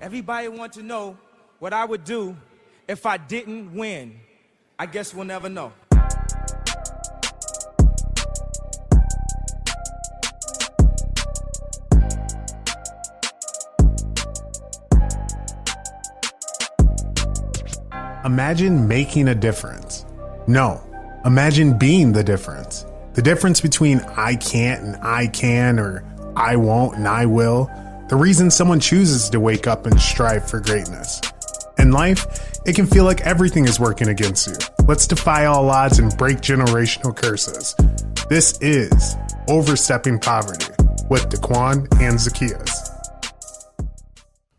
Everybody wants to know what I would do if I didn't win. I guess we'll never know. Imagine making a difference. No, imagine being the difference. The difference between I can't and I can, or I won't and I will. The reason someone chooses to wake up and strive for greatness. In life, it can feel like everything is working against you. Let's defy all odds and break generational curses. This is Overstepping Poverty with Daquan and Zacchaeus.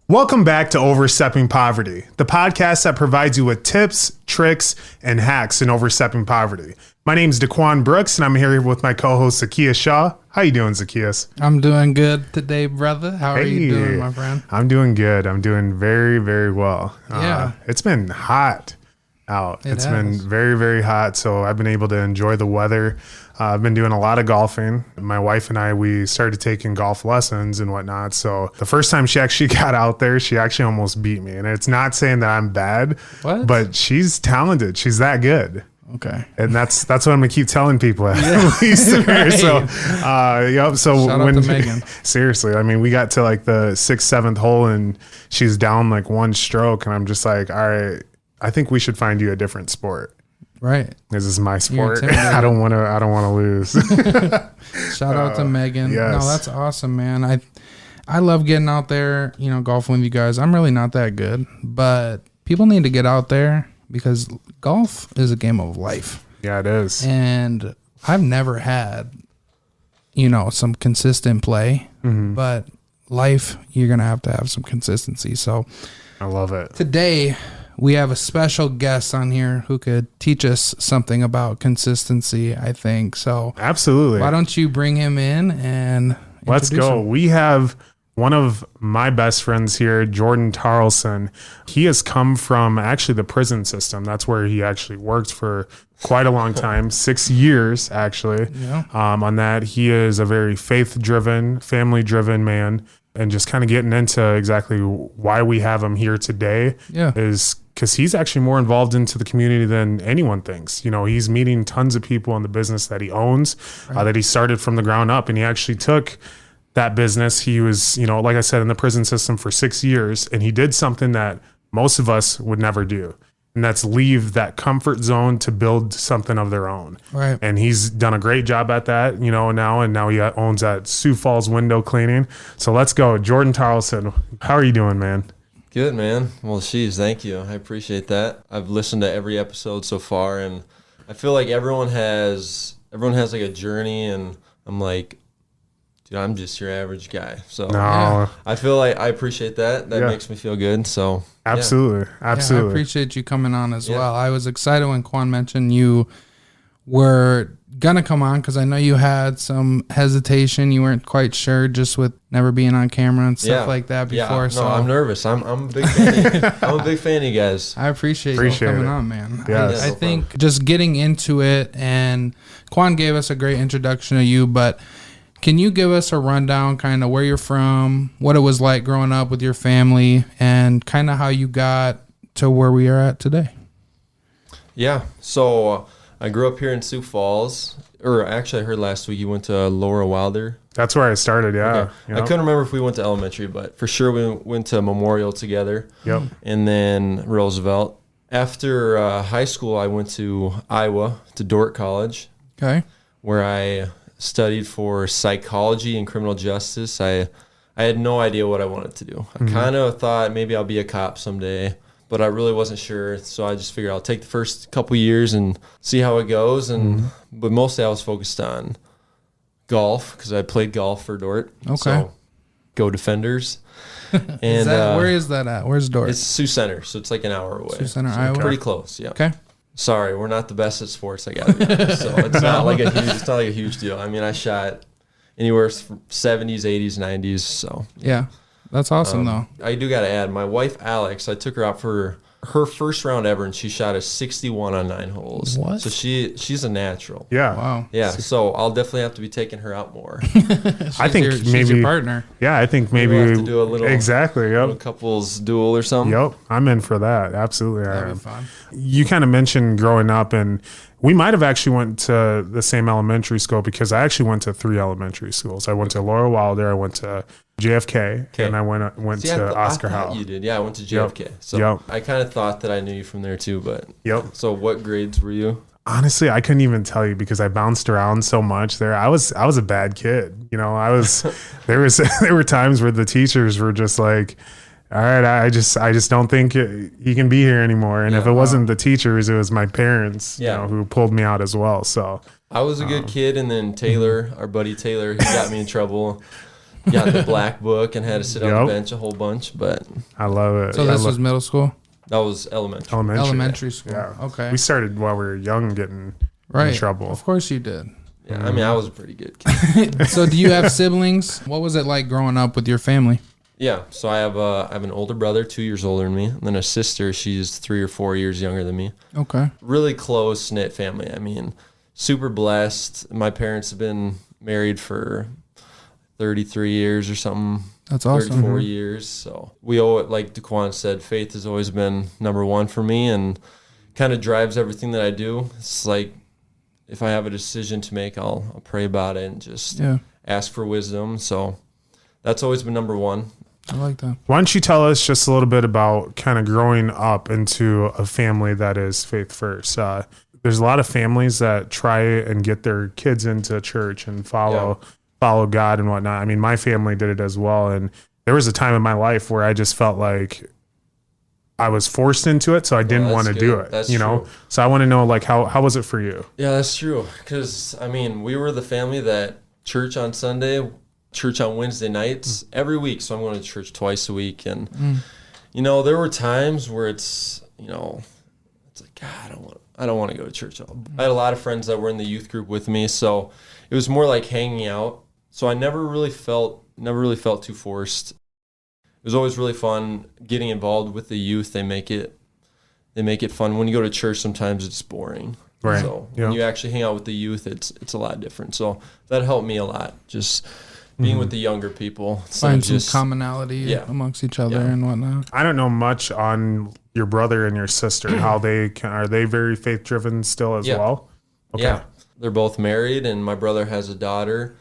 Welcome back to Overstepping Poverty, the podcast that provides you with tips, tricks, and hacks in overstepping poverty. My name is Daquan Brooks, and I'm here with my co-host Zacchaeus Shaw. How you doing, Zacchaeus? I'm doing good today, brother. How are you doing, my friend? I'm doing good. I'm doing very, very well. Yeah. It's been hot out. It's been very, very hot, so I've been able to enjoy the weather. I've been doing a lot of golfing. My wife and I, we started taking golf lessons and whatnot. So the first time she actually got out there, she actually almost beat me. And it's not saying that I'm bad, but she's talented. She's that good. Okay. And that's what I'm going to keep telling people at least. Right. So, yep. So shout out to Megan. Seriously, I mean, we got to like the 6th, 7th hole and she's down like one stroke. And I'm just like, all right, I think we should find you a different sport. Right. This is my sport. I don't want to lose. Shout out to Megan. Yes. No, that's awesome, man. I love getting out there, golfing with you guys. I'm really not that good, but people need to get out there because golf is a game of life. Yeah, it is. And I've never had, some consistent play, but life, you're going to have some consistency. So I love it. Today, we have a special guest on here who could teach us something about consistency, I think. So absolutely. Why don't you bring him in and let's go. We have one of my best friends here, Jordan Taralson. He has come from actually the prison system. That's where he actually worked for quite a long time, 6 years actually. Yeah. On that, he is a very faith-driven, family-driven man. And just kind of getting into exactly why we have him here today is because he's actually more involved into the community than anyone thinks. He's meeting tons of people in the business that he owns, that he started from the ground up. And he actually took that business. He was, like I said, in the prison system for 6 years. And he did something that most of us would never do. And that's leave that comfort zone to build something of their own. Right. And he's done a great job at that, now he owns that Sioux Falls Window Cleaning. So let's go. Jordan Taralson, how are you doing, man? Good, man. Well, thank you. I appreciate that. I've listened to every episode so far, and I feel like everyone has like a journey, and I'm like, dude, I'm just your average guy. So I feel like I appreciate that. That makes me feel good. So absolutely. I appreciate you coming on as well. I was excited when Quan mentioned you were gonna come on because I know you had some hesitation. You weren't quite sure just with never being on camera and stuff like that before. No, so I'm nervous. I'm a big fan. I'm a big fan of you guys. I appreciate you coming on, man. Yes. I think just getting into it, and Quan gave us a great introduction to you, but can you give us a rundown, kind of where you're from, what it was like growing up with your family, and kind of how you got to where we are at today? Yeah. So I grew up here in Sioux Falls, or actually I heard last week you went to Laura Wilder. That's where I started, yeah. Okay. I couldn't remember if we went to elementary, but for sure we went to Memorial together. Yep. And then Roosevelt. After high school, I went to Iowa, to Dort College. Okay. Where I studied for psychology and criminal justice. I had no idea what I wanted to do. I kind of thought maybe I'll be a cop someday, but I really wasn't sure. So I just figured I'll take the first couple years and see how it goes. But mostly I was focused on golf because I played golf for Dort. Okay. So go Defenders. And where is that at? Where's Dort? It's Sioux Center, so it's like an hour away. Sioux Center, so Iowa. Pretty close, yeah. Okay. Sorry, we're not the best at sports. I gotta be honest. So it's not like a huge deal. I mean, I shot anywhere from 70s, 80s, 90s. So yeah, that's awesome though. I do gotta add, my wife Alex. I took her out for her first round ever, and she shot a 61 on 9 holes. What? So she's a natural. Yeah. Wow. Yeah. So I'll definitely have to be taking her out more. I think she's maybe your partner. Yeah, I think maybe We'll have to do a little exactly. Yep. little couples duel or something. Yep. I'm in for that. Absolutely. I That'd am. be fun. You kind of mentioned growing up, and we might have actually went to the same elementary school, because I actually went to 3 elementary schools. I went to Laura Wilder, I went to JFK, and I went See, to I Oscar thought Howe. you did. Yeah, I went to JFK. So Yep. I kind of thought that I knew you from there too, but Yep. So what grades were you? Honestly, I couldn't even tell you, because I bounced around so much there. I was a bad kid. You know, there were times where the teachers were just like, all right, I just don't think he can be here anymore. And if it wasn't the teachers, it was my parents, you know, who pulled me out as well. So I was a good kid, and then Taylor, our buddy Taylor, he got me in trouble. Got the black book and had to sit on the bench a whole bunch, but I love it. So this was middle school? that was elementary. Elementary school. Yeah. Okay. We started while we were young, getting in trouble. Of course you did. Yeah, I mean, I was a pretty good kid. So do you have siblings? What was it like growing up with your family? Yeah, so I have an older brother, 2 years older than me, and then a sister. She's 3 or 4 years younger than me. Okay. Really close knit family. I mean, super blessed. My parents have been married for 33 years or something. That's awesome. 34 years. So we owe it, like DeQuan said, faith has always been number one for me, and kind of drives everything that I do. It's like, if I have a decision to make, I'll pray about it and just ask for wisdom. So that's always been number one. I like that. Why don't you tell us just a little bit about kind of growing up into a family that is faith first? There's a lot of families that try and get their kids into church and follow God and whatnot. I mean, my family did it as well. And there was a time in my life where I just felt like I was forced into it, so I didn't want to do it. That's you know? true. So I want to know, like, how was it for you? Yeah, that's true. Because, I mean, we were the family that church on Sunday, church on Wednesday nights, every week. So I'm going to church twice a week. And, you know, there were times where it's, you know, it's like, God, I don't want to go to church. I had a lot of friends that were in the youth group with me. So it was more like hanging out. So I never really felt too forced. It was always really fun getting involved with the youth. They make it fun. When you go to church, sometimes it's boring. Right. So when you actually hang out with the youth, it's a lot different. So that helped me a lot. Just being with the younger people. Find some commonality amongst each other and whatnot. I don't know much on your brother and your sister. How are they very faith driven still as well? Okay. Yeah, they're both married, and my brother has a daughter,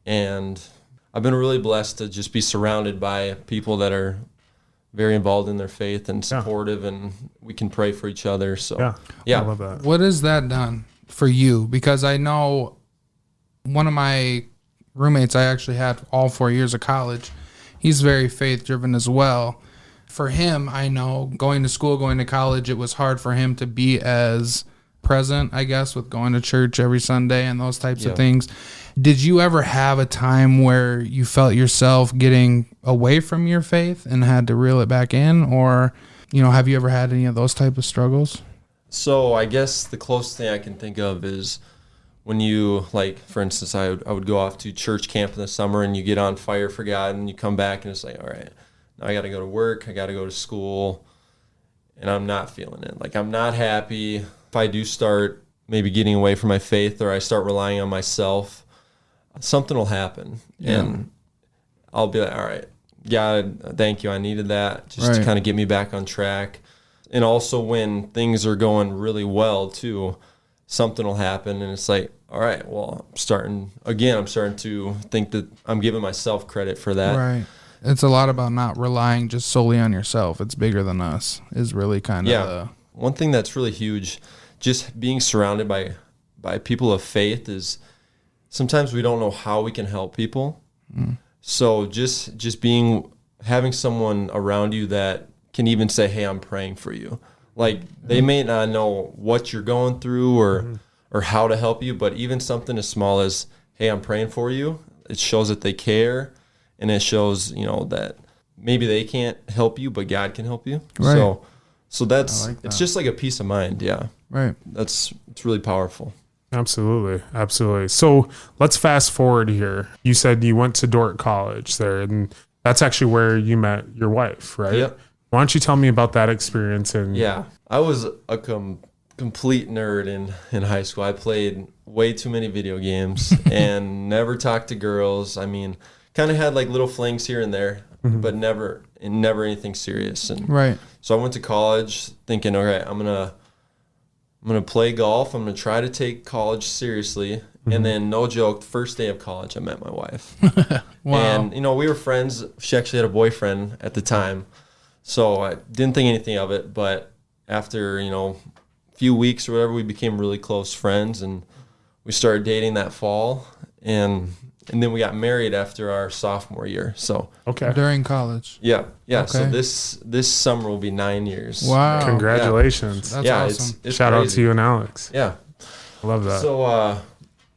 and I've been really blessed to just be surrounded by people that are very involved in their faith and supportive, and we can pray for each other. So, yeah. I love that. What has that done for you? Because I know one of my roommates I actually had all 4 years of college, he's very faith driven as well. For him, I know going to school, going to college, it was hard for him to be as present, I guess, with going to church every Sunday and those types of things. Did you ever have a time where you felt yourself getting away from your faith and had to reel it back in? Or, you know, have you ever had any of those type of struggles? So I guess the closest thing I can think of is when you, like, for instance, I would go off to church camp in the summer, and you get on fire for God, and you come back and it's like, all right, now I got to go to work, I got to go to school, and I'm not feeling it. Like, I'm not happy. If I do start maybe getting away from my faith, or I start relying on myself, something will happen. And I'll be like, all right, God, thank you. I needed that just to kind of get me back on track. And also when things are going really well too, something will happen, and it's like, all right, well, I'm starting to think that I'm giving myself credit for that. Right. It's a lot about not relying just solely on yourself. It's bigger than us is really kind of One thing that's really huge, just being surrounded by people of faith, is sometimes we don't know how we can help people. So just having someone around you that can even say, hey, I'm praying for you. Like, they may not know what you're going through or how to help you, but even something as small as, hey, I'm praying for you, it shows that they care, and it shows, you know, that maybe they can't help you, but God can help you. Right. So that's, it's just like a peace of mind. Yeah. Right. It's really powerful. Absolutely. So let's fast forward here. You said you went to Dort College there, and that's actually where you met your wife, right? Yep. Why don't you tell me about that experience? And Yeah, I was a complete nerd in high school. I played way too many video games and never talked to girls. I mean, kind of had like little flings here and there, but never anything serious. And Right. so I went to college thinking, okay, I'm gonna play golf. I'm gonna try to take college seriously. And then, no joke, the first day of college, I met my wife. Wow. And we were friends. She actually had a boyfriend at the time, so I didn't think anything of it. But after a few weeks or whatever, we became really close friends, and we started dating that fall. And then we got married after our sophomore year. So Okay. During college. yeah. So Okay. this summer will be 9 years. Wow. Congratulations. That's yeah, awesome. it's Shout out crazy. to you and Alex. Yeah. I love that. So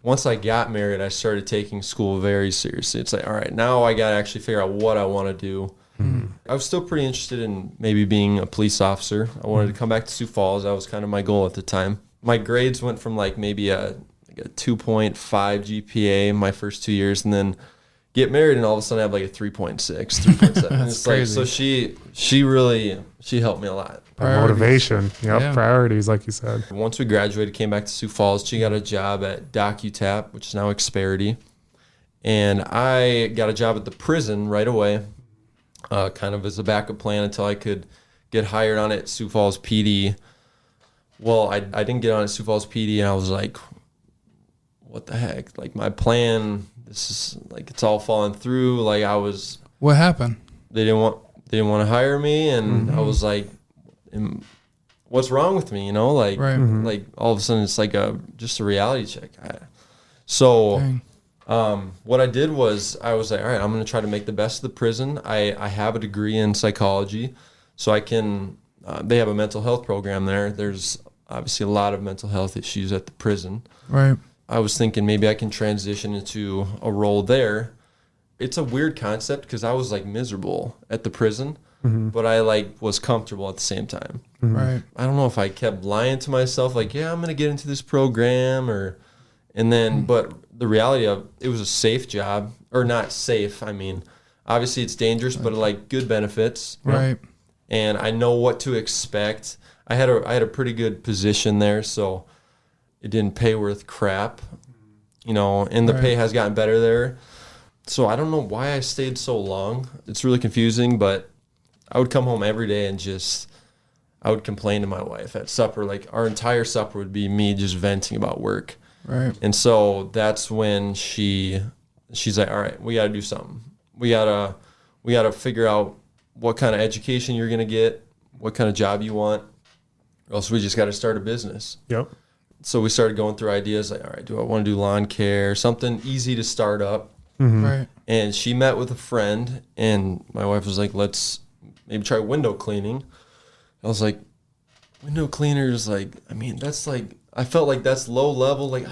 once I got married, I started taking school very seriously. It's like, all right, now I got to actually figure out what I want to do. I was still pretty interested in maybe being a police officer. I wanted to come back to Sioux Falls. That was kind of my goal at the time. My grades went from like maybe a 2.5 GPA my first 2 years, and then get married, and all of a sudden I have like a 3.6, 3.7. It's like, crazy. so she really helped me a lot. Motivation. Yep. Yeah. Priorities, like you said. Once we graduated, came back to Sioux Falls, she got a job at Dakota.Jordan, which is now Xperity. And I got a job at the prison right away, kind of as a backup plan until I could get hired on at Sioux Falls PD. Well, I didn't get on at Sioux Falls PD, and I was like, what the heck? Like, my plan, this is like, it's all falling through. Like, What happened? they didn't want to hire me, and I was like, what's wrong with me? Like, Right. like all of a sudden it's like just a reality check. So Dang. what I did was I was like, all right, I'm going to try to make the best of the prison. I have a degree in psychology, so I can, they have a mental health program there. There's obviously a lot of mental health issues at the prison. Right. I was thinking maybe I can transition into a role there. It's a weird concept because I was like miserable at the prison, but I like was comfortable at the same time. Right. I don't know if I kept lying to myself, like, yeah, I'm going to get into this program, and then, but the reality of it was a safe job, or not safe. I mean, obviously it's dangerous, but like good benefits. Right. And I know what to expect. I had a pretty good position there, so it didn't pay worth crap, and the pay has gotten better there. So I don't know why I stayed so long. It's really confusing, but I would come home every day and I would complain to my wife at supper. Like, our entire supper would be me just venting about work. Right. And so that's when she's like, all right, we got to do something. We got to figure out what kind of education you're going to get, what kind of job you want, or else we just got to start a business. Yep. So we started going through ideas like, all right, do I want to do lawn care, something easy to start up? Right. And she met with a friend, and my wife was like, let's maybe try window cleaning. I was like, window cleaners, like, I mean, that's like, I felt like that's low level. Like,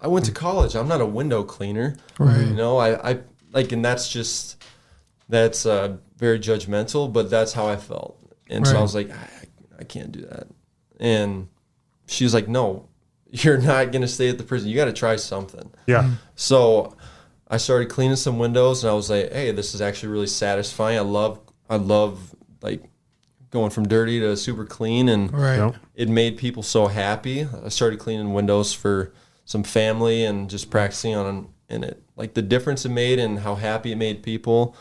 I went to college. I'm not a window cleaner. Right. I like, and that's very judgmental, but that's how I felt. And so I Right. was like, I can't do that. And she was like, no, you're not going to stay at the prison. You got to try something. Yeah. So I started cleaning some windows, and I was like, hey, this is actually really satisfying. I love like going from dirty to super clean, and Right. Yep. it made people so happy. I started cleaning windows for some family and just practicing in it, like the difference it made and how happy it made people.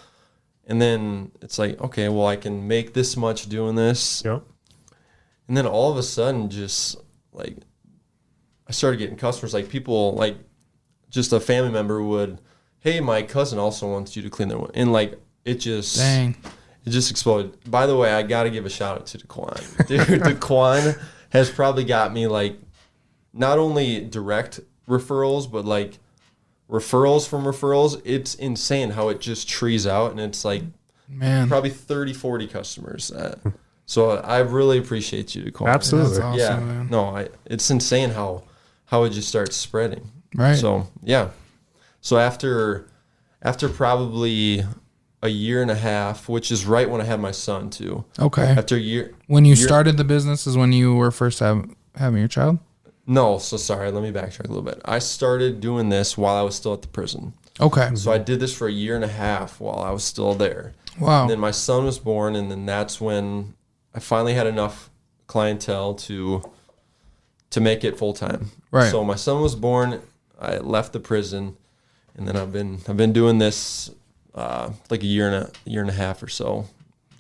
And then it's like, okay, well, I can make this much doing this. Yep. And then all of a sudden, just like, I started getting customers, like people, like just a family member would, hey, my cousin also wants you to clean their window. And like, it just, Dang. it just exploded. By the way, I got to give a shout out to Daquan. Dude, Daquan has probably got me like, not only direct referrals, but like referrals from referrals. It's insane how it just trees out, and it's like Man. probably 30, 40 customers. So I really appreciate you, Daquan. Absolutely. That's awesome, Yeah, man. no, it's insane how it just starts spreading. Right. So yeah, so after probably a year and a half, which is right when I had my son too. Okay. After a year, When you started the business is when you were first having your child? no, so sorry, let me backtrack a little bit. I started doing this while I was still at the prison. Okay. So I did this for a year and a half while I was still there. Wow. And then my son was born, and then that's when I finally had enough clientele to make it full time. Right. So my son was born. I left the prison, and then I've been doing this like a year and a half or so,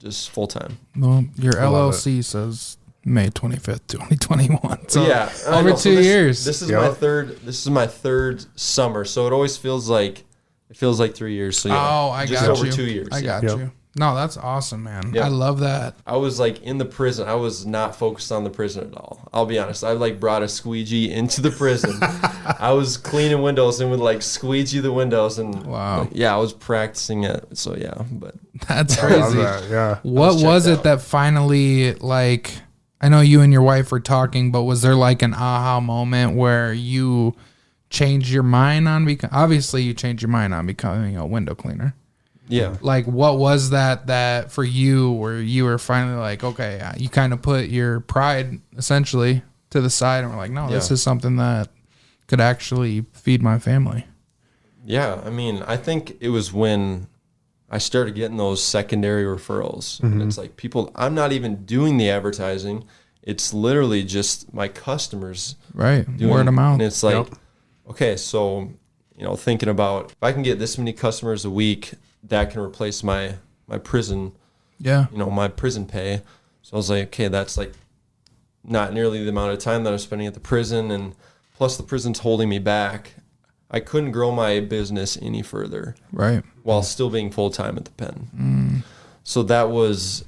just full time. Well, your LLC says May 25th, 2021. So yeah, over 2 years. This is my third. This is my third summer, so it always feels like 3 years. So yeah, oh, I just got over you. 2 years. I got you. No, that's awesome, man. Yep. I love that. I was like in the prison. I was not focused on the prison at all. I'll be honest. I like brought a squeegee into the prison. I was cleaning windows and would like squeegee the windows and wow. Like, yeah, I was practicing it. So yeah, but that's I love crazy. that, yeah. What was it that finally, like, I know you and your wife were talking, but was there like an aha moment where you changed your mind on obviously you changed your mind on becoming a window cleaner? yeah. Like, what was that for you where you were finally like, okay, you kind of put your pride essentially to the side and were like, no, this is something that could actually feed my family? Yeah, I mean, I think it was when I started getting those secondary referrals. And it's like people, I'm not even doing the advertising. It's literally just my customers. Right. Doing, Word of mouth. And it's like, okay, so, thinking about if I can get this many customers a week, that can replace my prison, my prison pay. So I was like, okay, that's like not nearly the amount of time that I'm spending at the prison. And plus the prison's holding me back. I couldn't grow my business any further. Right. While still being full-time at the pen. So it was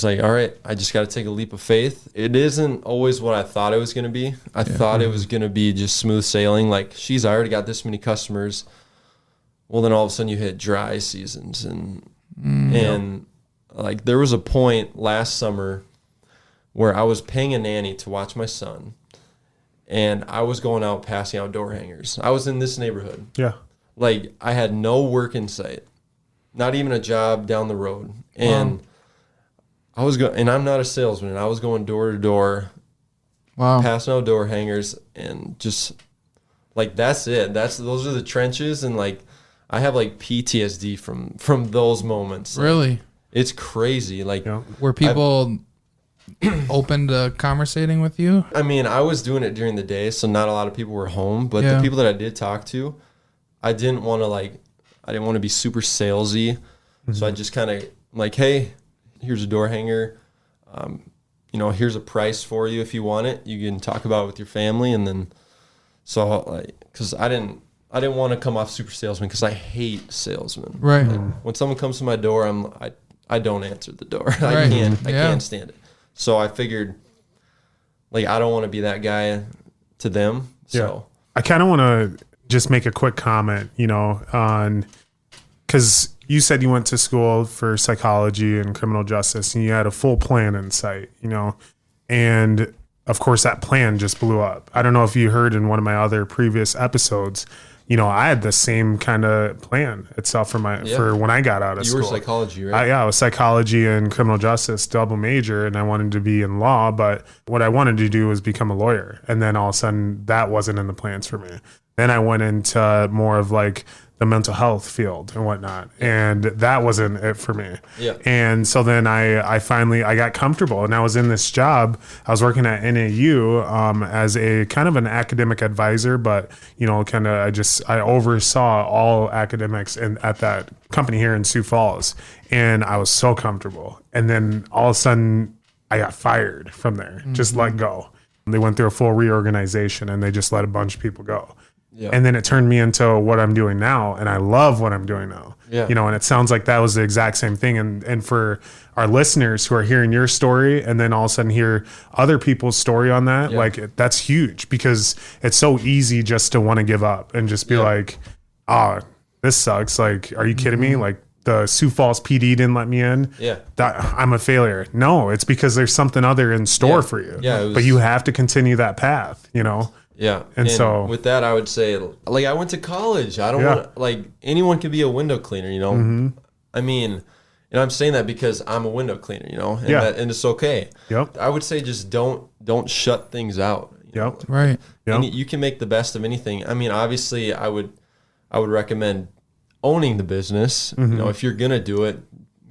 like, all right, I just got to take a leap of faith. It isn't always what I thought it was going to be. I thought it was going to be just smooth sailing. Like, I already got this many customers. Well, then all of a sudden you hit dry seasons. And like there was a point last summer where I was paying a nanny to watch my son. And I was going out passing out door hangers. I was in this neighborhood. Yeah. Like I had no work in sight, not even a job down the road. And I was going, and I'm not a salesman. And I was going door to door, passing out door hangers, and just like that's it. Those are the trenches, and like I have like PTSD from those moments. Really, like, it's crazy. Like were people open to conversating with you? I mean, I was doing it during the day, so not a lot of people were home. But the people that I did talk to, I didn't want to be super salesy. So I just kind of like, hey, here's a door hanger. Here's a price for you if you want it. You can talk about it with your family, and then because I didn't want to come off super salesman because I hate salesmen. Right. Like, when someone comes to my door, I don't answer the door. Right. I can't stand it. So I figured, like, I don't want to be that guy to them. So I kind of want to just make a quick comment, on because you said you went to school for psychology and criminal justice, and you had a full plan in sight, and of course that plan just blew up. I don't know if you heard in one of my other previous episodes, I had the same kind of plan itself for when I got out of school. You were psychology, right? I was psychology and criminal justice double major, and I wanted to be in law, but what I wanted to do was become a lawyer. And then all of a sudden that wasn't in the plans for me. Then I went into more of like the mental health field and whatnot. And that wasn't it for me. Yeah. And so then I finally got comfortable, and I was in this job. I was working at NAU as a kind of an academic advisor, but I oversaw all academics at that company here in Sioux Falls, and I was so comfortable. And then all of a sudden I got fired from there, just let go. They went through a full reorganization, and they just let a bunch of people go. Yeah. And then it turned me into what I'm doing now, and I love what I'm doing now. Yeah. And it sounds like that was the exact same thing. And for our listeners who are hearing your story and then all of a sudden hear other people's story on that, that's huge, because it's so easy just to want to give up and just be like, this sucks. Like, are you kidding me? Like, the Sioux Falls PD didn't let me in. Yeah. I'm a failure. No, it's because there's something other in store for you. Yeah. But you have to continue that path, Yeah. And so with that, I would say, like, I went to college. I don't want, like, anyone can be a window cleaner, I mean, and I'm saying that because I'm a window cleaner, and it's okay. Yep. I would say just don't shut things out. Right. Yep. You can make the best of anything. I mean, obviously I would recommend owning the business. You know, if you're gonna do it,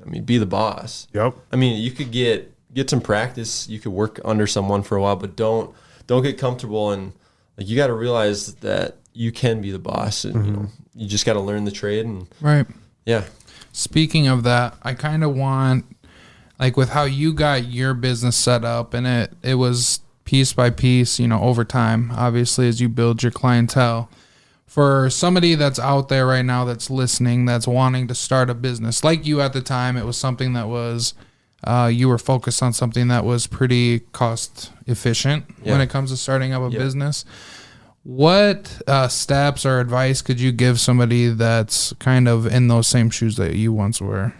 I mean, be the boss. Yep. I mean, you could get some practice. You could work under someone for a while, but don't get comfortable. And like, you got to realize that you can be the boss, and you know, you just got to learn the trade. And Right. yeah. Speaking of that, I kind of want, like, with how you got your business set up, and it was piece by piece, you know, over time, obviously, as you build your clientele. For somebody that's out there right now that's listening, that's wanting to start a business, like you at the time, it was something that was, you were focused on something that was pretty cost efficient when it comes to starting up a business. What steps or advice could you give somebody that's kind of in those same shoes that you once were?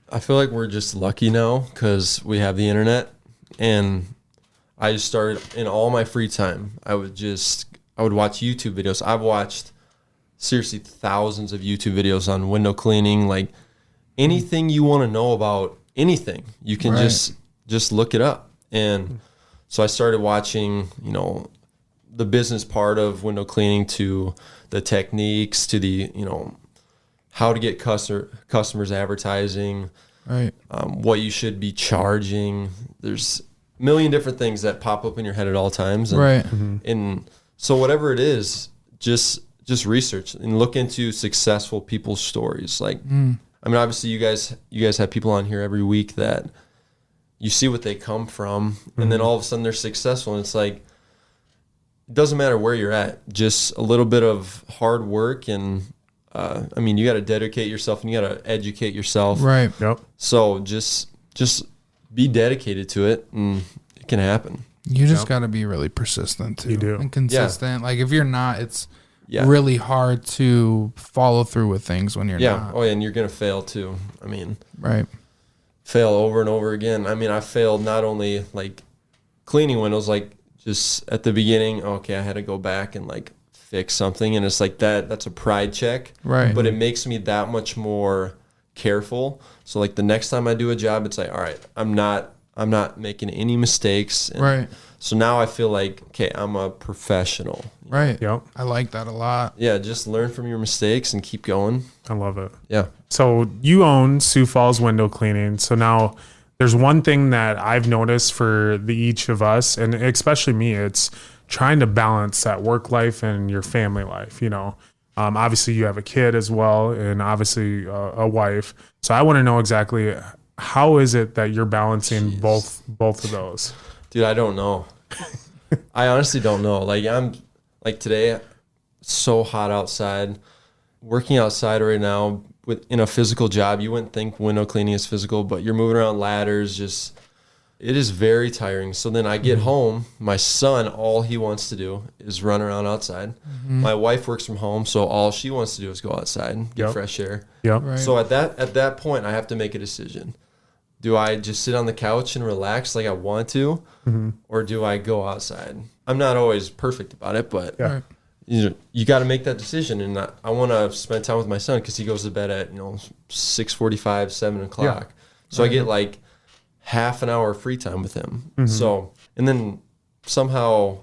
I feel like we're just lucky now because we have the internet, and I just started in all my free time. I would watch YouTube videos. I've watched seriously thousands of YouTube videos on window cleaning, like anything you want to know about anything, you can just look it up. And so I started watching, you know, the business part of window cleaning, to the techniques, to the, you know, how to get customers advertising, what you should be charging. There's a million different things that pop up in your head at all times. And, and so whatever it is, just research and look into successful people's stories. Like, I mean, obviously you guys have people on here every week that you see what they come from, and then all of a sudden they're successful. And it's like, it doesn't matter where you're at, just a little bit of hard work. And, I mean, you got to dedicate yourself, and you got to educate yourself. Right. Yep. So just be dedicated to it, and it can happen. You just got to be really persistent too. You do. And consistent. Like, if you're not, it's really hard to follow through with things when you're not. Oh, yeah, and you're going to fail too. I mean, fail over and over again. I mean, I failed not only like cleaning windows, like just at the beginning, okay, I had to go back and like fix something, and it's like that's a pride check. Right. But it makes me that much more careful. So like the next time I do a job, it's like, all right, I'm not making any mistakes. And so now I feel like, okay, I'm a professional. Right. Yep. I like that a lot. Yeah, just learn from your mistakes and keep going. I love it. Yeah. So you own Sioux Falls Window Cleaning. So now there's one thing that I've noticed for each of us, and especially me, it's trying to balance that work life and your family life. You know, obviously you have a kid as well, and obviously a wife. So I want to know exactly, how is it that you're balancing both of those? Dude, I don't know. I honestly don't know. Like, I'm like today, it's so hot outside. Working outside right now in a physical job, you wouldn't think window cleaning is physical, but you're moving around ladders, it is very tiring. So then I get home, my son, all he wants to do is run around outside. My wife works from home, so all she wants to do is go outside and get fresh air. Yep. So at that point, I have to make a decision. Do I just sit on the couch and relax like I want to, or do I go outside? I'm not always perfect about it, but you got to make that decision. And I want to spend time with my son because he goes to bed at 6:45, 7 o'clock. So I get like half an hour free time with him. So, and then somehow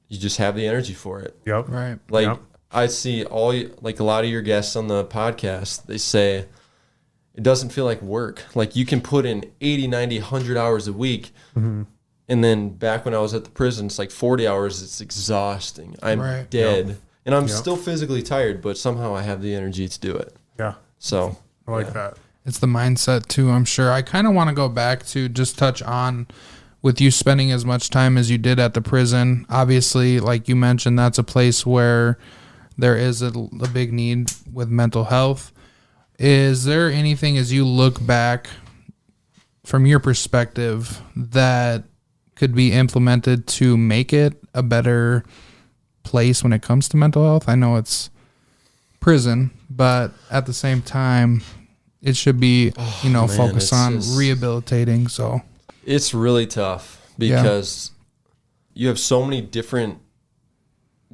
you just have the energy for it. Yep. Right. Like I see like a lot of your guests on the podcast, they say it doesn't feel like work. Like you can put in 80, 90, 100 hours a week. And then back when I was at the prison, it's like 40 hours. It's exhausting. I'm dead. And I'm still physically tired, but somehow I have the energy to do it. Yeah. So I like that. It's the mindset too, I'm sure. I kind of want to go back to just touch on with you spending as much time as you did at the prison. Obviously, like you mentioned, that's a place where there is a big need with mental health. Is there anything, as you look back from your perspective, that could be implemented to make it a better place when it comes to mental health? I know it's prison, but at the same time, it should be, focus on rehabilitating. So it's really tough because you have so many different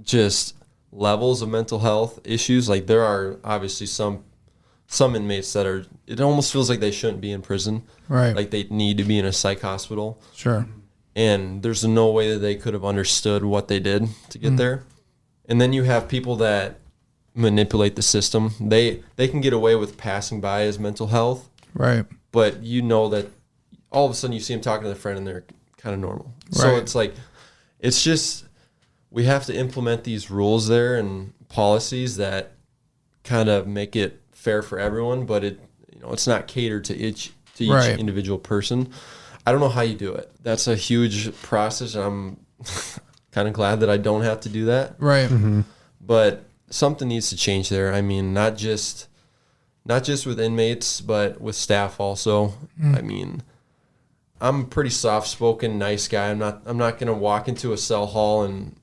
just levels of mental health issues. Like there are obviously some inmates that it almost feels like they shouldn't be in prison. Right. Like they need to be in a psych hospital. Sure. And there's no way that they could have understood what they did to get there. And then you have people that manipulate the system. They can get away with passing by as mental health, right? But you know that all of a sudden you see them talking to their friend and they're kind of normal. Right. So it's like, it's just, we have to implement these rules there and policies that kind of make it fair for everyone, but it's not catered to each right. individual person. I don't know how you do it. That's a huge process, and I'm kind of glad that I don't have to do that. Right. Mm-hmm. But something needs to change there. I mean, not just with inmates, but with staff also. I mean, I'm a pretty soft-spoken, nice guy. I'm not going to walk into a cell hall and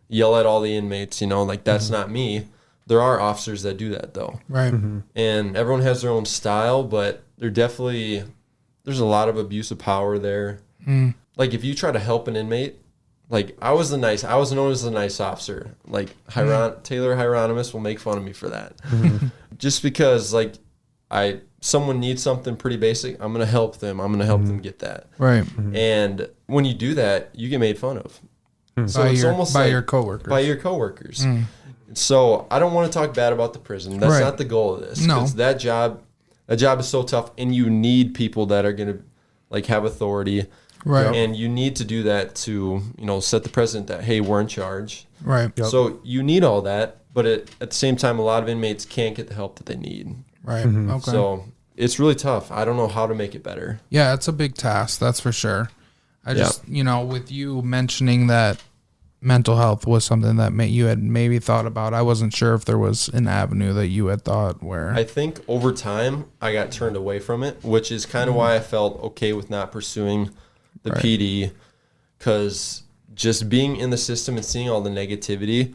yell at all the inmates, like that's not me. There are officers that do that though. Right. Mm-hmm. And everyone has their own style, but there's a lot of abuse of power there. Like if you try to help an inmate, like I was known as the nice officer. Like Taylor Hieronymus will make fun of me for that. Just because like someone needs something pretty basic, I'm going to help them. I'm going to help them get that. Right. And when you do that, you get made fun of. So it's almost by like your coworkers. By your coworkers. So I don't want to talk bad about the prison. That's not the goal of this. No. That job is so tough, and you need people that are going to like have authority. Right. And you need to do that to, set the precedent that, hey, we're in charge. Right. Yep. So you need all that, but at the same time, a lot of inmates can't get the help that they need. Right. Okay. So it's really tough. I don't know how to make it better. Yeah, it's a big task, that's for sure. I just, with you mentioning that mental health was something that you had maybe thought about, I wasn't sure if there was an avenue that you had thought where. I think over time, I got turned away from it, which is kind of why I felt okay with not pursuing the PD, because just being in the system and seeing all the negativity,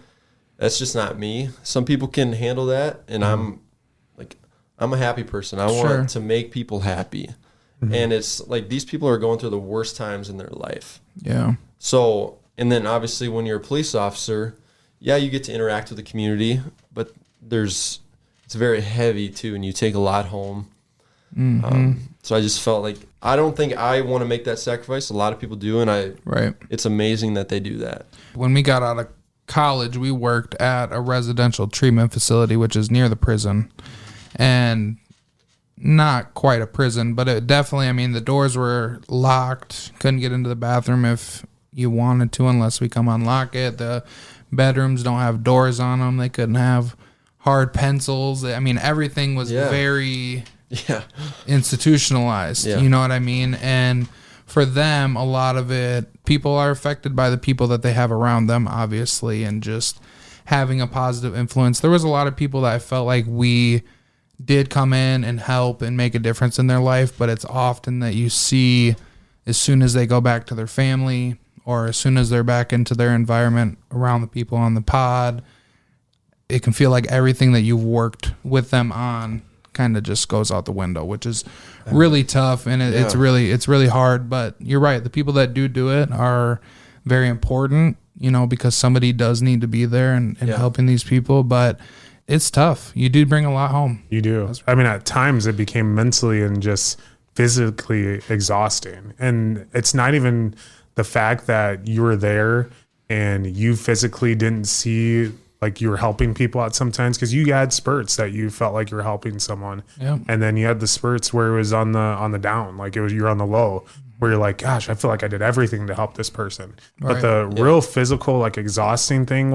that's just not me. Some people can handle that, and I'm a happy person. I want to make people happy. And it's like these people are going through the worst times in their life. Yeah. So, and then obviously when you're a police officer, you get to interact with the community, but it's very heavy too, and you take a lot home. So I just felt like, I don't think I want to make that sacrifice. A lot of people do, and it's amazing that they do that. When we got out of college, we worked at a residential treatment facility, which is near the prison. And not quite a prison, but it definitely, the doors were locked. Couldn't get into the bathroom if you wanted to unless we come unlock it. The bedrooms don't have doors on them. They couldn't have hard pencils. Everything was very institutionalized. Yeah. You know what I mean? And for them, a lot of it, people are affected by the people that they have around them, obviously, and just having a positive influence. There was a lot of people that I felt like we did come in and help and make a difference in their life, but it's often that you see as soon as they go back to their family or as soon as they're back into their environment around the people on the pod, it can feel like everything that you've worked with them on kind of just goes out the window, which is really tough, and it's really hard. But you're right, the people that do it are very important, because somebody does need to be there and helping these people, but it's tough. You do bring a lot home. You do. At times it became mentally and just physically exhausting. And it's not even the fact that you were there and you physically didn't see like you were helping people out sometimes, because you had spurts that you felt like you were helping someone. Yep. And then you had the spurts where it was on the down, like you're on the low, where you're like, gosh, I feel like I did everything to help this person. Right. But the real physical, like exhausting thing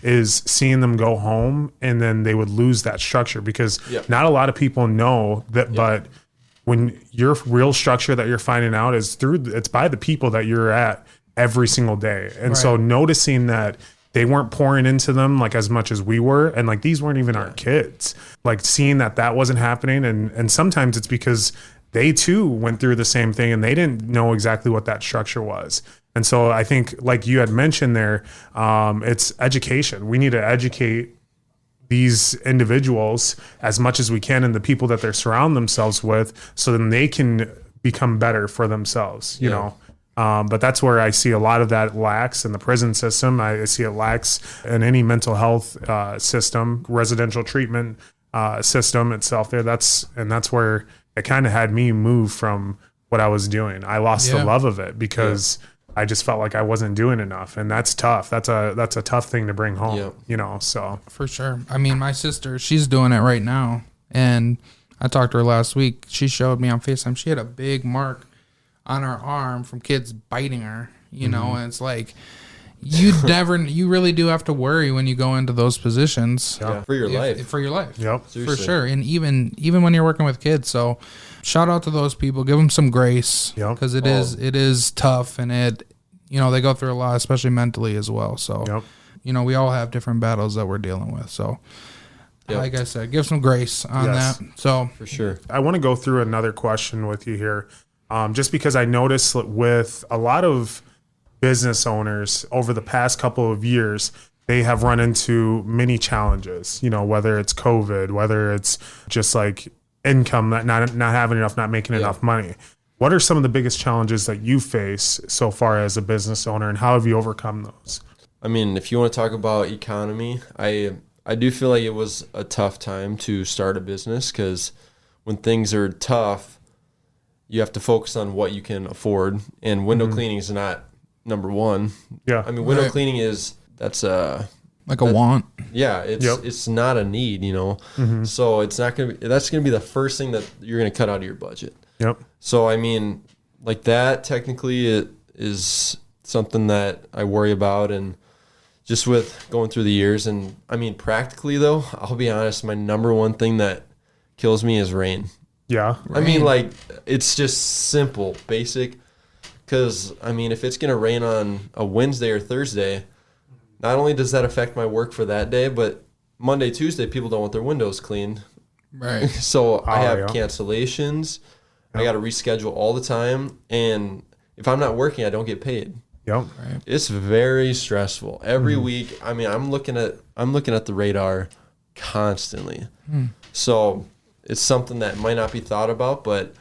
is seeing them go home and then they would lose that structure, because not a lot of people know that, but when your real structure that you're finding out it's by the people that you're at every single day. And so noticing that they weren't pouring into them like as much as we were, and like these weren't even our kids, like seeing that wasn't happening. And sometimes it's because they too went through the same thing and they didn't know exactly what that structure was. And so I think, like you had mentioned there, it's education. We need to educate these individuals as much as we can and the people that they're surrounding themselves with, so then they can become better for themselves, you know. But that's where I see a lot of that lacks in the prison system. I see it lacks in any mental health system, residential treatment system itself there. That's where it kind of had me move from what I was doing. I lost the love of it because I just felt like I wasn't doing enough, and that's tough. That's a tough thing to bring home, so. For sure. I mean, my sister, she's doing it right now, and I talked to her last week. She showed me on FaceTime. She had a big mark on her arm from kids biting her, you know, and it's like, you really do have to worry when you go into those positions. Yeah. For your life. For your life. Yep. Seriously. For sure. And even when you're working with kids. So shout out to those people. Give them some grace. Because it is tough, and they go through a lot, especially mentally as well. So, we all have different battles that we're dealing with. So, like I said, give some grace on that. So, for sure. I want to go through another question with you here. Just because I noticed with a lot of business owners over the past couple of years, they have run into many challenges, whether it's COVID, whether it's just like income, not having enough, not making enough money. What are some of the biggest challenges that you face so far as a business owner, and how have you overcome those? I mean, if you want to talk about economy, I do feel like it was a tough time to start a business, because when things are tough, you have to focus on what you can afford, and window cleaning is not number one. Yeah. I mean, window cleaning that's a want. Yeah. It's not a need, so that's going to be the first thing that you're going to cut out of your budget. Yep. So, I mean, like that technically it is something that I worry about, and just with going through the years. And I mean, practically though, I'll be honest, my number one thing that kills me is rain. Yeah. I mean, like, it's just simple, basic. Because, I mean, if it's going to rain on a Wednesday or Thursday, not only does that affect my work for that day, but Monday, Tuesday, people don't want their windows cleaned. Right. So I have cancellations. Yep. I got to reschedule all the time. And if I'm not working, I don't get paid. Yep. Right. It's very stressful. Every week, I mean, I'm looking at the radar constantly. So it's something that might not be thought about, but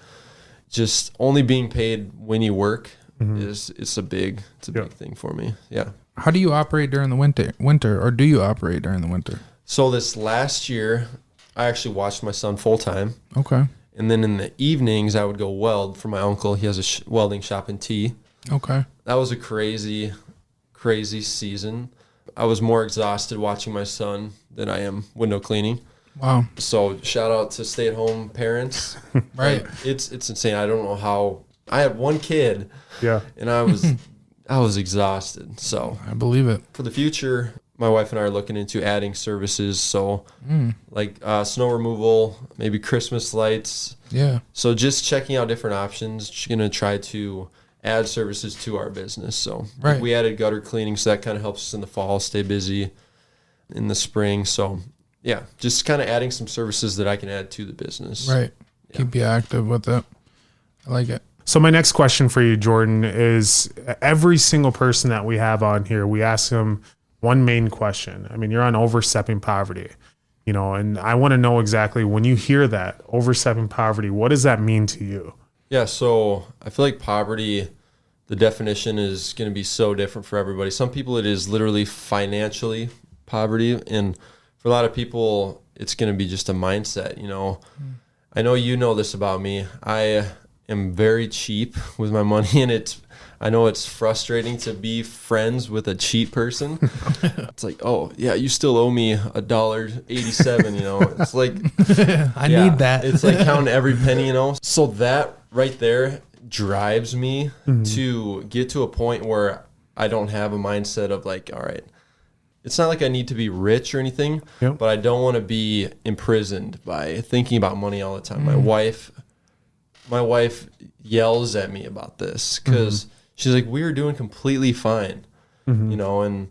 just only being paid when you work it's a big thing for me. Yeah. How do you operate during the winter, or do you operate during the winter? So this last year, I actually watched my son full time. Okay. And then in the evenings, I would go weld for my uncle. He has a welding shop in T. Okay. That was a crazy, crazy season. I was more exhausted watching my son than I am window cleaning. Wow. So shout out to stay-at-home parents. Right. It's insane. I don't know how. I had one kid. Yeah. And I was exhausted. So I believe it. For the future, my wife and I are looking into adding services. So like snow removal, maybe Christmas lights. Yeah. So just checking out different options. Going to try to add services to our business. So like we added gutter cleaning, so that kind of helps us in the fall stay busy in the spring. So yeah, just kind of adding some services that I can add to the business. Right. Yeah. Keep you active with it. I like it. So my next question for you, Jordan, is every single person that we have on here, we ask them one main question. I mean, you're on overstepping poverty, and I want to know exactly when you hear that, overstepping poverty, what does that mean to you? Yeah, so I feel like poverty, the definition is going to be so different for everybody. Some people, it is literally financially poverty, and for a lot of people, it's going to be just a mindset, I know you know this about me. I am very cheap with my money, and I know it's frustrating to be friends with a cheap person. It's like, oh, yeah, you still owe me $1.87, It's like... I need that. It's like counting every penny, So that right there drives me to get to a point where I don't have a mindset of like, all right, it's not like I need to be rich or anything, but I don't want to be imprisoned by thinking about money all the time. My wife yells at me about this because she's like, we were doing completely fine, and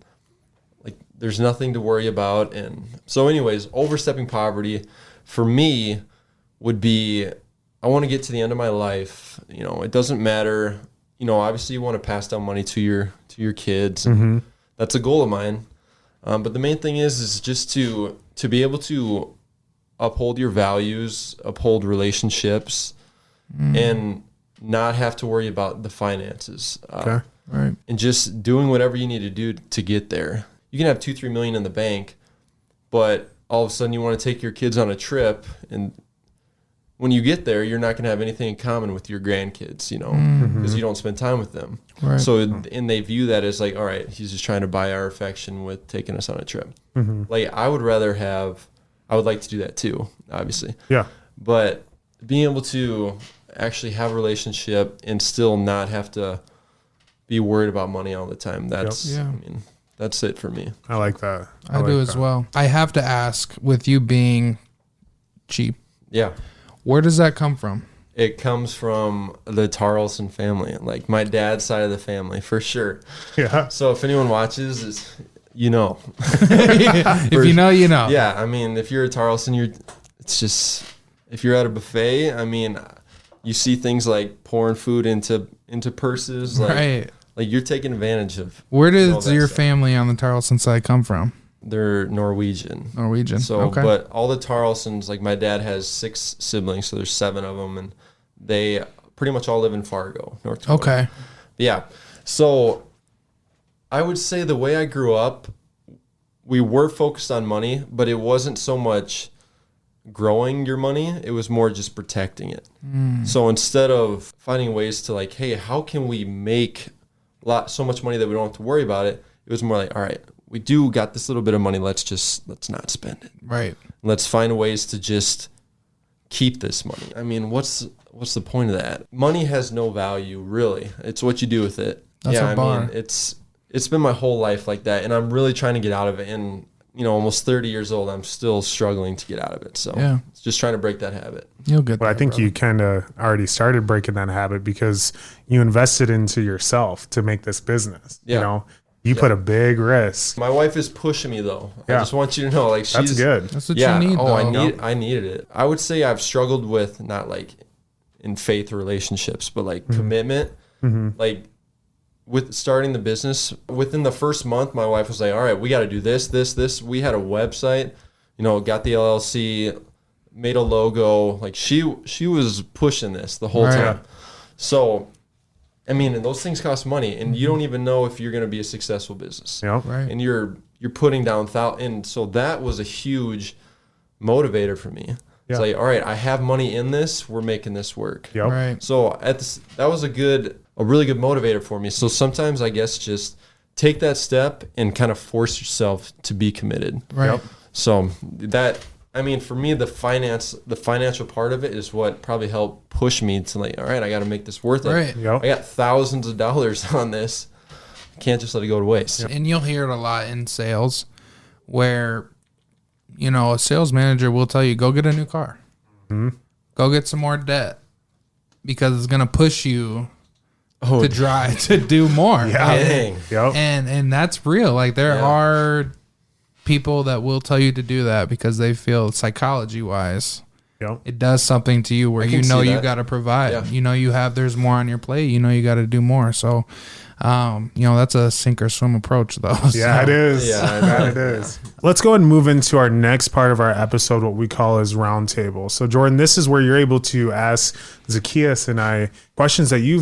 like there's nothing to worry about. And so anyways, overstepping poverty for me would be, I want to get to the end of my life. It doesn't matter. Obviously you want to pass down money to your kids. And that's a goal of mine. But the main thing is just to be able to uphold your values, uphold relationships, and not have to worry about the finances. Okay. Right. And just doing whatever you need to do to get there. You can have 2-3 million in the bank, but all of a sudden you want to take your kids on a trip and when you get there, you're not going to have anything in common with your grandkids, you know, because you don't spend time with them. Right. So, and they view that as like, all right, he's just trying to buy our affection with taking us on a trip. Like, I would like to do that too, obviously. Yeah. But being able to actually have a relationship and still not have to be worried about money all the time, that's, I mean, that's it for me. I like that. I do as well. I have to ask, with you being cheap, where does that come from? It comes from the Taralson family, like my dad's side of the family, for sure. Yeah. So if anyone watches, you know. If you know, you know. Yeah, I mean, if you're a Taralson, it's just, if you're at a buffet, I mean, you see things like pouring food into purses, like you're taking advantage of. Where does your family on the Taralson side come from? They're Norwegian. So, okay. But all the Taralsons, like my dad has 6 siblings, so there's 7 of them, and they pretty much all live in Fargo, North Dakota. Okay. Yeah. So I would say the way I grew up, we were focused on money, but it wasn't so much growing your money, it was more just protecting it. So instead of finding ways to like, hey, how can we make so much money that we don't have to worry about it, it was more like, all right, we do got this little bit of money, let's not spend it. Right. Let's find ways to just keep this money. I mean, what's the point of that? Money has no value, really. It's what you do with it. That's a bar. I mean, it's been my whole life like that, and I'm really trying to get out of it. And you know, almost 30 years old, I'm still struggling to get out of it. So it's just trying to break that habit. You'll get Well, that, I think brother. you kind of already started breaking that habit because you invested into yourself to make this business. Yeah. You know, you put a big risk. My wife is pushing me though. Yeah. I just want you to know, like, That's good. That's what you need, though. I needed it. I would say I've struggled with, not like in faith relationships, but like commitment. Like with starting the business, within the first month, my wife was like, all right, we got to do this. We had a website, you know, got the LLC, made a logo. Like she was pushing this the whole time. So, I mean, and those things cost money, and you don't even know if you're going to be a successful business. Yep. Right. And you're putting down and so that was a huge motivator for me. It's like, all right, I have money in this, we're making this work. Yep. Right. So that was a really good motivator for me. So sometimes I guess just take that step and kind of force yourself to be committed. Right. Yep. So that, I mean, for me, the financial part of it is what probably helped push me to like, all right, I got to make this worth it. Right. Yep. I got thousands of dollars on this. I can't just let it go to waste. And you'll hear it a lot in sales where, you know, a sales manager will tell you, go get a new car. Go get some more debt because it's going to push you to try to do more. Dang. Yep. And that's real. Like there are people that will tell you to do that because they feel psychology wise, Yep. it does something to you where I you can know see you that. got to provide. Yeah. You know there's more on your plate. You know you got to do more. So, you know that's a sink or swim approach though. Yeah, So, it is. Yeah, That it is. Let's go ahead and move into our next part of our episode, what we call as roundtable. So, Jordan, this is where you're able to ask Zacchaeus and I questions that you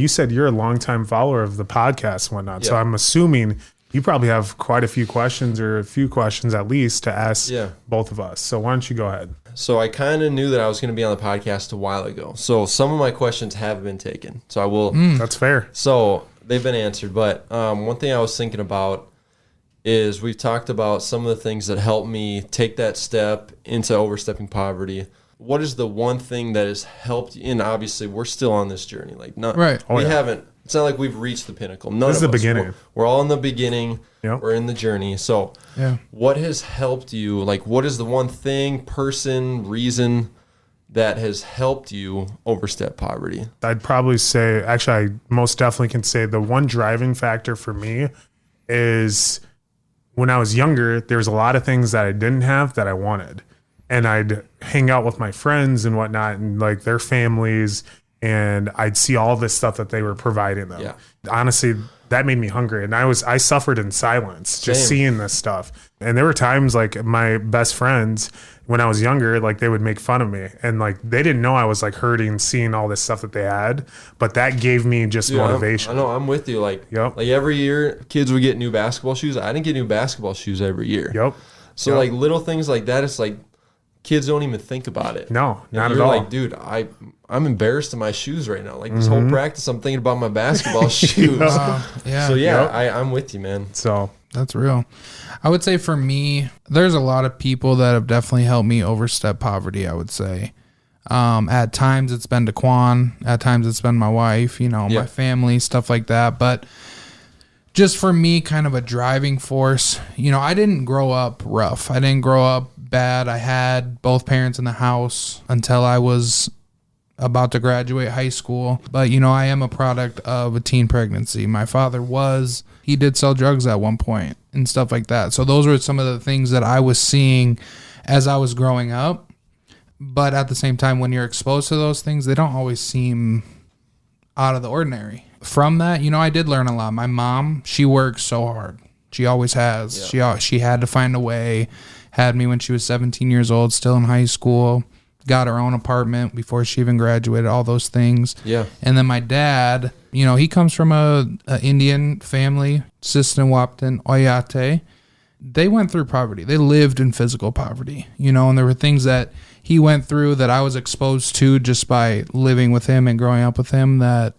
said you're a longtime follower of the podcast and whatnot. So Yeah. I'm assuming you probably have quite a few questions or a few questions at least to ask both of us. So why don't you go ahead? So I kind of knew that I was going to be on the podcast a while ago. So some of my questions have been taken. So I will. That's fair. So they've been answered. But one thing I was thinking about is we've talked about some of the things that helped me take that step into overstepping poverty. What is the one thing that has helped you? And obviously we're still on this journey. Like Right. We haven't. It's not like we've reached the pinnacle. None This is of the us. beginning. We're all in the beginning. Yep. We're in the journey. So what has helped you? Like, what is the one thing, person, reason that has helped you overstep poverty? I'd probably say, actually, I most definitely can say the one driving factor for me is when I was younger, there was a lot of things that I didn't have that I wanted. And I'd hang out with my friends and whatnot and like their families, and I'd see all this stuff that they were providing them. Yeah. Honestly, that made me hungry. And I suffered in silence just seeing this stuff. And there were times like my best friends, when I was younger, like they would make fun of me and like they didn't know I was like hurting seeing all this stuff that they had, but that gave me just motivation. I know, I'm with you. Like, Yep. like every year kids would get new basketball shoes. I didn't get new basketball shoes every year. Yep. So like little things like that, it's like kids don't even think about it. No, And not at you're all. like, dude, I'm embarrassed in my shoes right now. Like this whole practice, I'm thinking about my basketball shoes. Yeah. So yeah, Yep. I'm with you, man. So That's real. I would say for me, there's a lot of people that have definitely helped me overstep poverty, I would say. At times it's been Daquan. At times it's been my wife, my family, stuff like that. But just for me, kind of a driving force, I didn't grow up rough. I didn't grow up bad. I had both parents in the house until I was about to graduate high school. But, I am a product of a teen pregnancy. My father he did sell drugs at one point and stuff like that. So those were some of the things that I was seeing as I was growing up. But at the same time, when you're exposed to those things, they don't always seem out of the ordinary. From that, I did learn a lot. My mom, she works so hard. She always has. Yeah. She had to find a way. Had me when she was 17 years old, still in high school. Got her own apartment before she even graduated, all those things. Yeah. And then my dad, he comes from a Indian family, Sisseton-Wapton, Oyate. They went through poverty. They lived in physical poverty, and there were things that he went through that I was exposed to just by living with him and growing up with him that,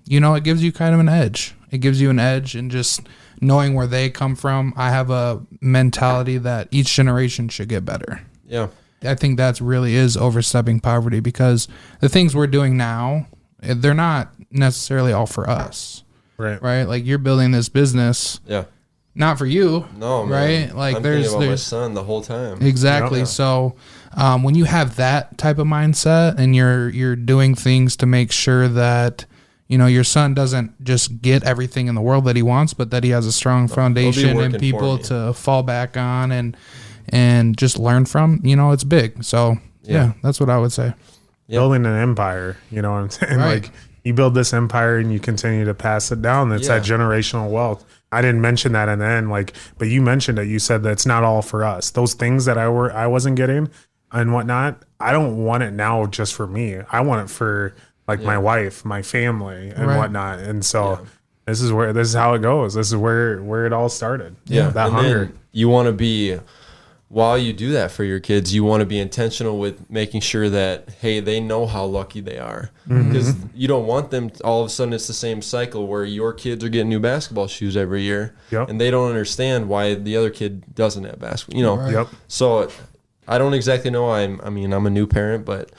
it gives you kind of an edge. It gives you an edge and just knowing where they come from. I have a mentality that each generation should get better. Yeah. I think that's really is overstepping poverty because the things we're doing now, they're not necessarily all for us. Right? Like you're building this business. Yeah. Not for you. No, man. Right? Like I'm thinking about my son the whole time. Exactly. Yep. So when you have that type of mindset and you're doing things to make sure that your son doesn't just get everything in the world that he wants, but that he has a strong foundation and people to fall back on and just learn from, it's big. So yeah, that's what I would say. Yep. Building an empire, you know what I'm saying? Right. Like you build this empire and you continue to pass it down. That's that generational wealth. I didn't mention that in the end, but you mentioned it. You said that it's not all for us. Those things that I wasn't getting and whatnot, I don't want it now just for me. I want it for my wife, my family and whatnot. And so this is how it goes. This is where it all started. Yeah. That and hunger. Then you want to be, while you do that for your kids, you want to be intentional with making sure that, hey, they know how lucky they are. Because you don't want them, all of a sudden it's the same cycle where your kids are getting new basketball shoes every year. Yep. And they don't understand why the other kid doesn't have basketball. Yep. So I don't exactly know. I'm a new parent, but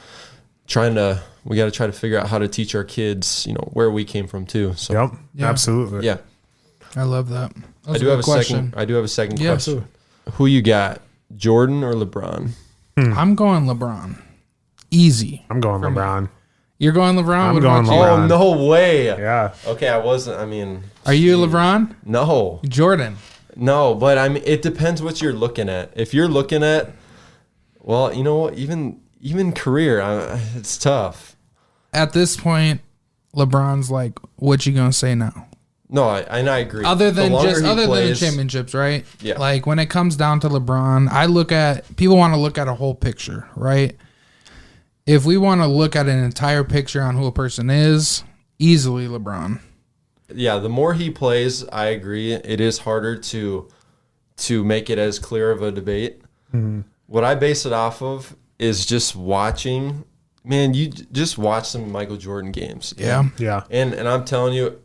we got to try to figure out how to teach our kids, where we came from too. So absolutely. Yeah. I love that. I do have a second question. Absolutely. Who you got? Jordan or LeBron? I'm going LeBron. Easy. I'm going LeBron. You're going LeBron? I'm going LeBron. Oh, no way. Yeah. Okay, I wasn't. Are you LeBron? No. Jordan. No, but it depends what you're looking at. If you're looking at, well, you know what, even career, it's tough. At this point, LeBron's like, what you going to say now? No, I agree. Other than the championships, right? Yeah. Like when it comes down to LeBron, people want to look at a whole picture, right? If we want to look at an entire picture on who a person is, easily LeBron. Yeah, the more he plays, I agree. It is harder to make it as clear of a debate. Mm-hmm. What I base it off of is just watching. Man, you just watch some Michael Jordan games. Yeah. Yeah. And I'm telling you,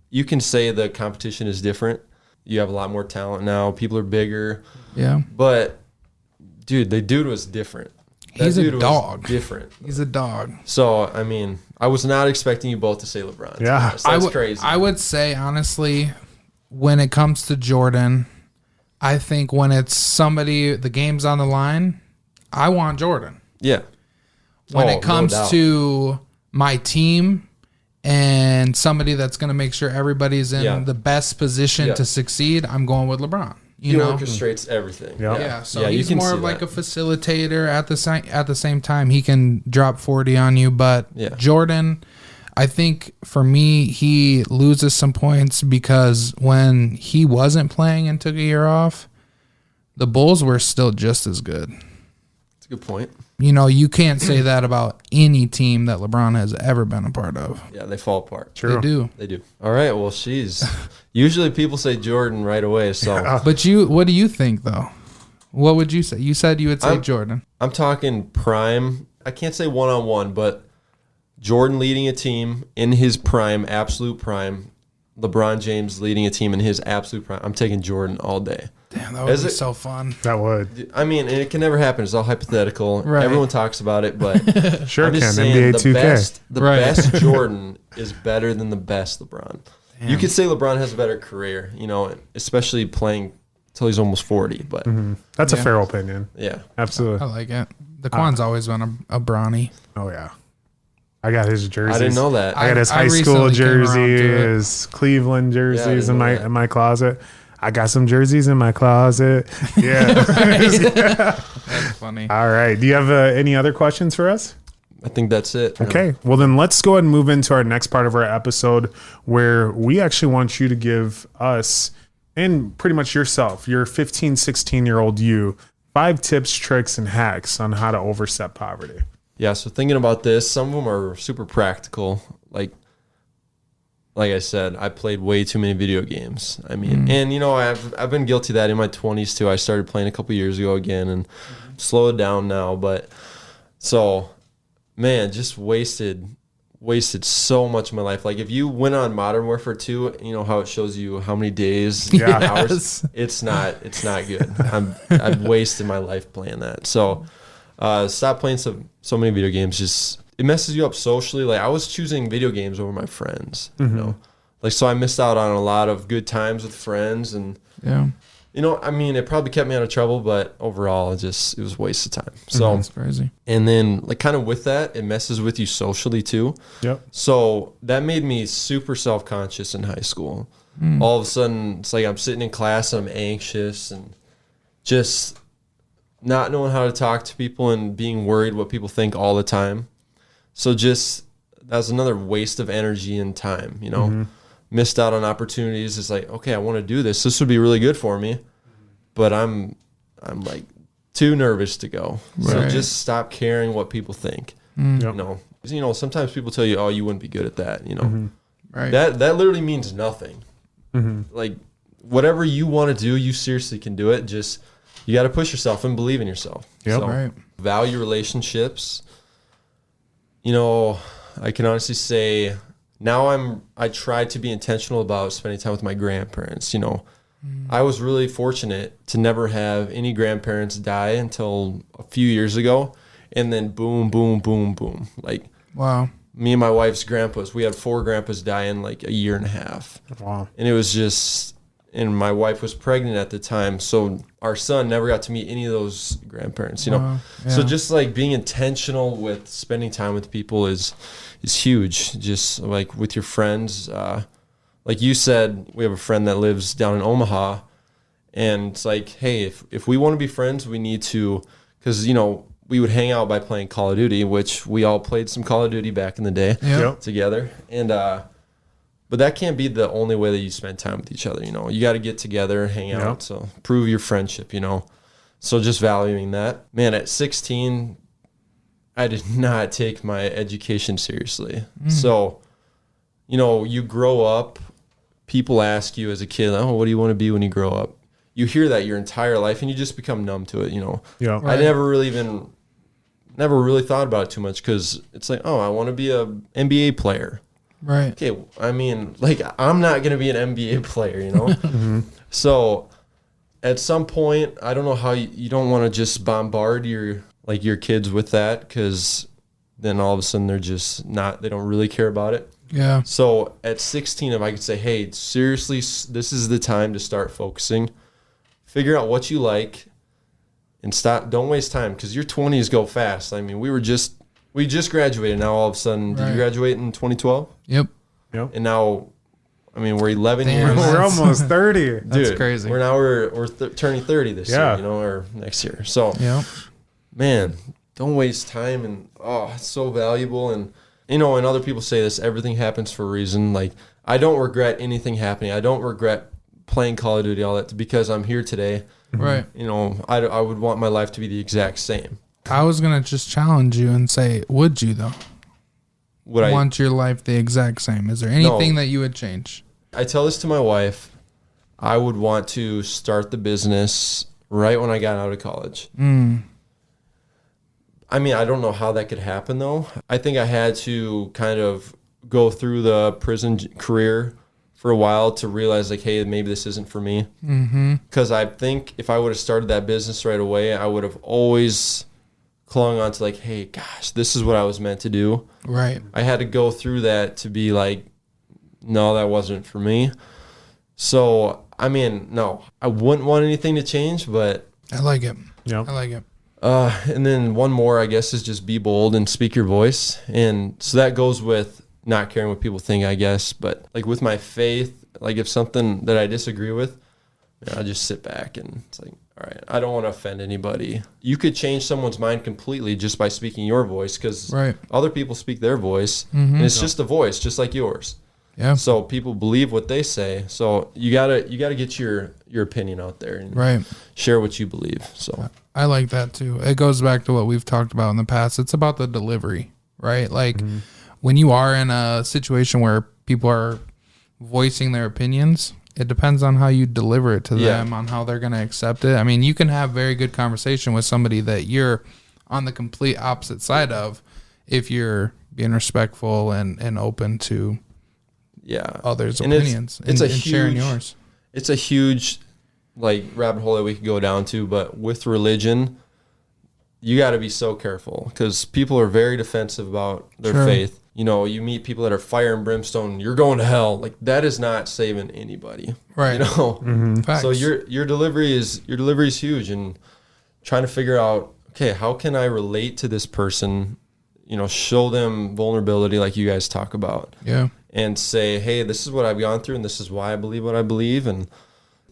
you can say the competition is different. You have a lot more talent now. People are bigger. Yeah. But, dude, the dude was different. He's a dog. Different. He's a dog. So, I was not expecting you both to say LeBron. Yeah. That's crazy. I would say, honestly, when it comes to Jordan, I think when it's somebody, the game's on the line, I want Jordan. Yeah. When it comes to my team and somebody that's going to make sure everybody's in the best position to succeed, I'm going with LeBron. He orchestrates everything. Yeah. So he's more of like a facilitator. At the same time, he can drop 40 on you. But Jordan, I think for me, he loses some points because when he wasn't playing and took a year off, the Bulls were still just as good. That's a good point. You can't say that about any team that LeBron has ever been a part of. Yeah, they fall apart. True. They do. All right, well, usually people say Jordan right away. So, But what do you think, though? What would you say? You said you would say Jordan. I'm talking prime. I can't say one-on-one, but Jordan leading a team in his prime, absolute prime. LeBron James leading a team in his absolute prime. I'm taking Jordan all day. Damn, that would be so fun. That would. I mean, and it can never happen. It's all hypothetical. Right. Everyone talks about it, but Sure I'm can. just saying NBA 2K. the best Jordan is better than the best LeBron. Damn. You could say LeBron has a better career, especially playing till he's almost 40. But That's a fair opinion. yeah, Absolutely. I like it. Daquan's always been a brawny. Oh, yeah. I got his jerseys. I didn't know that. I got his I high school recently came around jersey, to it. his Cleveland jerseys know in that. my closet. I got some jerseys in my closet. Yeah. That's funny. All right. Do you have any other questions for us? I think that's it. Okay. Well, then let's go ahead and move into our next part of our episode where we actually want you to give us and pretty much yourself, your 15, 16-year-old you, 5 tips, tricks, and hacks on how to overstep poverty. Yeah, so thinking about this, some of them are super practical. Like I said, I played way too many video games. I mean, and I've been guilty of that in my 20s too. I started playing a couple years ago again and slowed down now. But so, man, just wasted so much of my life. Like if you went on Modern Warfare 2, you know how it shows you how many days, hours. It's not good. I've wasted my life playing that. So stop playing so many video games. Just it messes you up socially. Like I was choosing video games over my friends, so I missed out on a lot of good times with friends, and I mean, it probably kept me out of trouble, but overall it was a waste of time. So That's crazy. and then like kind of with that, it messes with you socially too. Yep. So that made me super self-conscious in high school. All of a sudden it's like I'm sitting in class and I'm anxious and just not knowing how to talk to people and being worried what people think all the time. So just that was another waste of energy and time, Missed out on opportunities. It's like, okay, I want to do this. This would be really good for me, but I'm like too nervous to go. Right. So just stop caring what people think. Yep. Sometimes people tell you, oh, you wouldn't be good at that, Right. That literally means nothing. Like whatever you want to do, you seriously can do it. Just you got to push yourself and believe in yourself. Yep. So, Right. value relationships. I can honestly say now I try to be intentional about spending time with my grandparents. I was really fortunate to never have any grandparents die until a few years ago. And then boom, boom, boom, boom. Like, Wow. me and my wife's grandpas, we had 4 grandpas die in like a year and a half. Wow. And it was just, and my wife was pregnant at the time. So our son never got to meet any of those grandparents, Wow. So Yeah. just like being intentional with spending time with people is huge. Just like with your friends, like you said, we have a friend that lives down in Omaha, and it's like, hey, if we want to be friends, we need to, because, we would hang out by playing Call of Duty, which we all played some Call of Duty back in the day Yep. together. And, but that can't be the only way that you spend time with each other. You got to get together, hang out. Yep. So prove your friendship, So just valuing that. Man, at 16, I did not take my education seriously. So, you grow up, people ask you as a kid, oh, what do you want to be when you grow up? You hear that your entire life and you just become numb to it, Yeah. Right. I never really thought about it too much because it's like, oh, I want to be a NBA player. Right. Okay, I mean, like, I'm not going to be an NBA player, So at some point, I don't know how you don't want to just bombard your kids with that, because then all of a sudden they don't really care about it. Yeah. So at 16, if I could say, hey, seriously, this is the time to start focusing, figure out what you like, and don't waste time, because your 20s go fast. I mean, we just graduated. Now all of a sudden, did you graduate in 2012? Yep. And now, I mean, we're 11 Damn, years. We're almost 30. That's Dude, crazy. We're turning 30 this year, or next year. So, Yep. man, don't waste time, and it's so valuable. And and other people say this, everything happens for a reason. Like, I don't regret anything happening. I don't regret playing Call of Duty, all that, because I'm here today. Right. I would want my life to be the exact same. I was going to just challenge you and say, would you though? Would Want your life the exact same? Is there anything that you would change? I tell this to my wife. I would want to start the business right when I got out of college. I mean, I don't know how that could happen, though. I think I had to kind of go through the prison career for a while to realize, like, hey, maybe this isn't for me. Because I think if I would have started that business right away, I would have always clung on to, like, hey, gosh, this is what I was meant to do. Right. I had to go through that to be like, no, that wasn't for me. So, I mean, no, I wouldn't want anything to change, but I like it. Yeah, I like it. And then one more, I guess, is just be bold and speak your voice. And so that goes with not caring what people think, I guess. But like with my faith, like if something that I disagree with, I just sit back and it's like, all right, I don't want to offend anybody. You could change someone's mind completely just by speaking your voice, because other people speak their voice, and it's just a voice, just like yours. Yeah. So people believe what they say. So you gotta get your opinion out there and share what you believe. So I like that too. It goes back to what we've talked about in the past. It's about the delivery, right? Like when you are in a situation where people are voicing their opinions, it depends on how you deliver it to them, on how they're going to accept it. I mean, you can have very good conversation with somebody that you're on the complete opposite side of if you're being respectful and open to others' opinions and sharing yours. It's a huge like rabbit hole that we could go down to, but with religion, you got to be so careful because people are very defensive about their faith. You know, you meet people that are fire and brimstone, you're going to hell. Like that is not saving anybody. Right. You know? So your delivery is huge, and trying to figure out, okay, how can I relate to this person? You know, show them vulnerability like you guys talk about. Yeah. And say, hey, this is what I've gone through and this is why I believe what I believe. And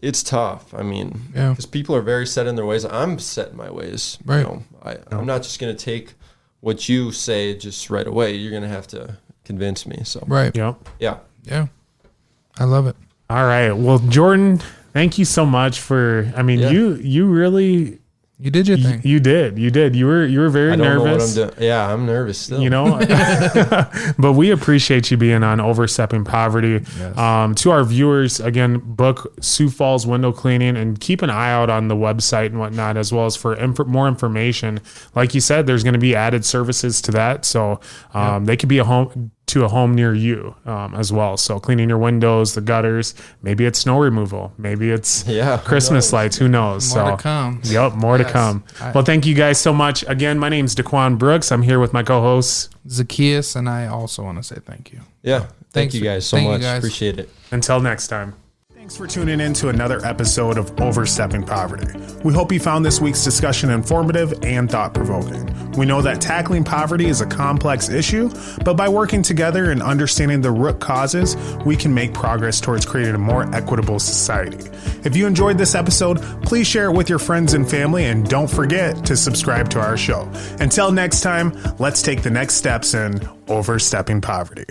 it's tough. I mean, because people are very set in their ways. I'm set in my ways. Right. You know, I'm not just going to take what you say just right away. You're going to have to convince me. So right. Yeah. Yeah. I love it. All right. Well, Jordan, thank you so much for, I mean, you really... You did your thing. You did. You were very nervous. Know what I'm doing. Yeah, I'm nervous still. You know, but we appreciate you being on Overstepping Poverty. Yes. To our viewers, again, book Sioux Falls Window Cleaning and keep an eye out on the website and whatnot, as well as for more information. Like you said, there's going to be added services to that, so they could be a home near you as well. So cleaning your windows, the gutters, maybe it's snow removal, maybe it's Christmas lights, who knows? More to come. Yep, more to come. Well, thank you guys so much. Again, my name's Daquan Brooks. I'm here with my co-hosts Zacchaeus, and I also want to say thank you. Yeah, thank you guys so much. Appreciate it. Until next time. Thanks for tuning in to another episode of Overstepping Poverty. We hope you found this week's discussion informative and thought-provoking. We know that tackling poverty is a complex issue, but by working together and understanding the root causes, we can make progress towards creating a more equitable society. If you enjoyed this episode, please share it with your friends and family, and don't forget to subscribe to our show. Until next time, let's take the next steps in Overstepping Poverty.